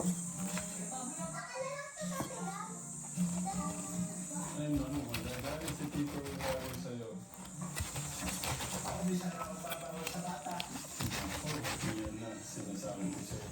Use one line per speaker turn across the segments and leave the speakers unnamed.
Ay, ano, magagalit si Tito Gary sa'yo.
Hindi siya nakapagpapawal sa bata.
Oh, yan na, sinasabi ko sa'yo.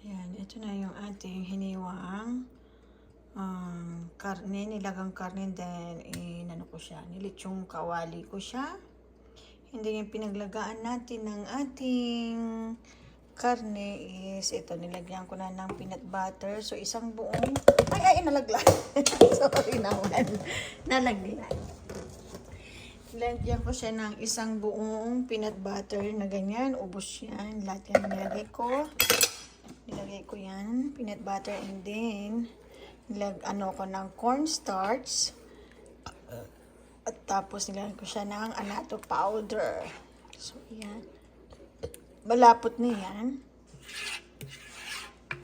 Ayan, ito na yung ating hiniwaang karne, nilagang karne, then inano ko siya, nilitsong kawali ko siya. Hindi yung pinaglagaan natin ng ating karne is ito, nilagyan ko na ng peanut butter. So, isang buong, nalaglag. Sorry naman, nalaglag. Nilagyan ko siya ng isang buong peanut butter na ganyan, ubos yan. Lahat yan nilagay ko. Nilagay ko yan, peanut butter, and then ko ng cornstarch. At tapos nilagay ko siya ng annatto powder. So, yan. Malapot na yan.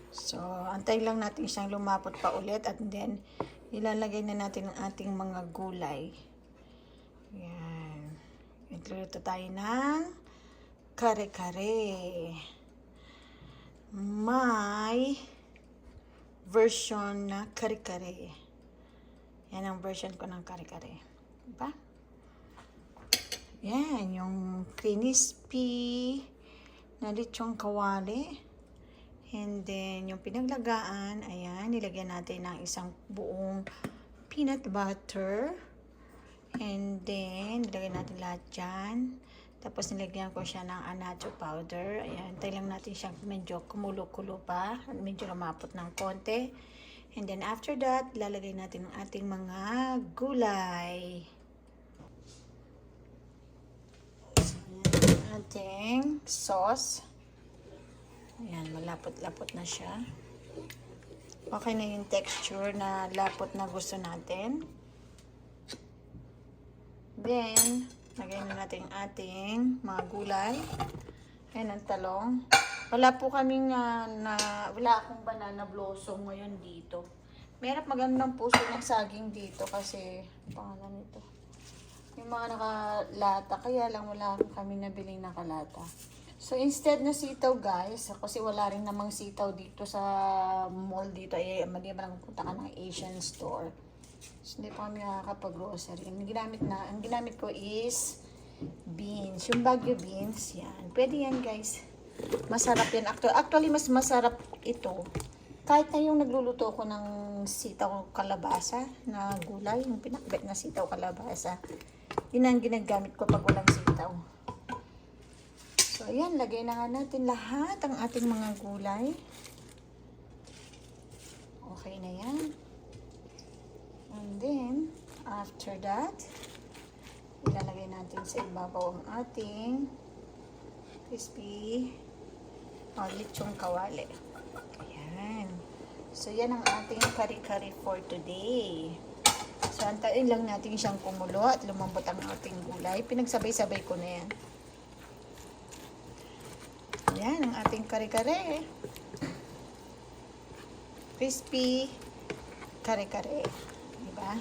So, antay lang natin siyang lumapot pa ulit. At then, ilalagay na natin ang ating mga gulay. Yan. Magluluto tayo ng kare-kare. May version na kare-kare. Yan ang version ko ng kare-kare. Diba? Yan, yung crispy na lechong kawali. And then, yung pinaglagaan, ayan, nilagyan natin ng isang buong peanut butter. And then, nilagyan natin lahat dyan. Tapos nilagyan ko siya ng annatto powder. Ayan, tayo lang natin siyang medyo kumulo-kulo pa. Medyo lumapot ng konti. And then after that, lalagay natin ang ating mga gulay. Ating sauce. Ayan, malapot-lapot na siya. Okay na yung texture na lapot na gusto natin. Then, lagyan na natin ating mga gulay. Ayan ang talong. Wala po kaming wala akong banana blossom ngayon dito. Meron magandang puso ng saging dito kasi pangalan nito. Yung mga nakalata, kaya lang wala kami nabiling nakalata. So instead na sitaw guys, kasi wala rin namang sitaw dito sa mall dito, mali ba lang punta ka ng Asian store. So, hindi pa kami nakakapag-grocery. Ang ginamit ko is beans. Yung Baguio beans, yan. Pwede yan, guys. Masarap yan. Actually, mas masarap ito. Kahit na yung nagluluto ko ng sitaw kalabasa na gulay, yung pinakbet na sitaw kalabasa, yun ang ginagamit ko pag walang sitaw. So, ayan, lagay na nga natin lahat ang ating mga gulay. Okay na yan. And then, after that, ilalagay natin sa ibabaw ang ating crispy lechong kawali. Ayan. So, yan ang ating kari-kari for today. So, antayin lang natin siyang kumulo at lumambot ang ating gulay. Pinagsabay-sabay ko na yan. Yan ang ating kare-kare. Crispy kare-kare. Diba?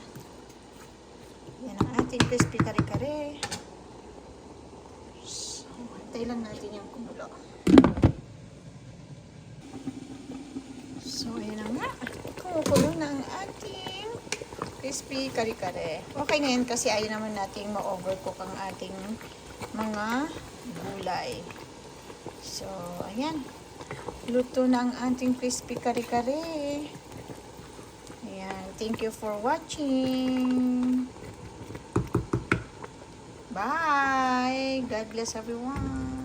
Yan ang ating crispy kare-kare. So, antay lang natin yung kumulo. So, ayan na nga. Kumukulo na ang ating crispy kare-kare. Okay na yan kasi ayaw naman natin ma-overcook ang ating mga gulay. So, ayan. Luto na ang ating crispy kare-kare. Ayan. Thank you for watching. Bye! God bless everyone.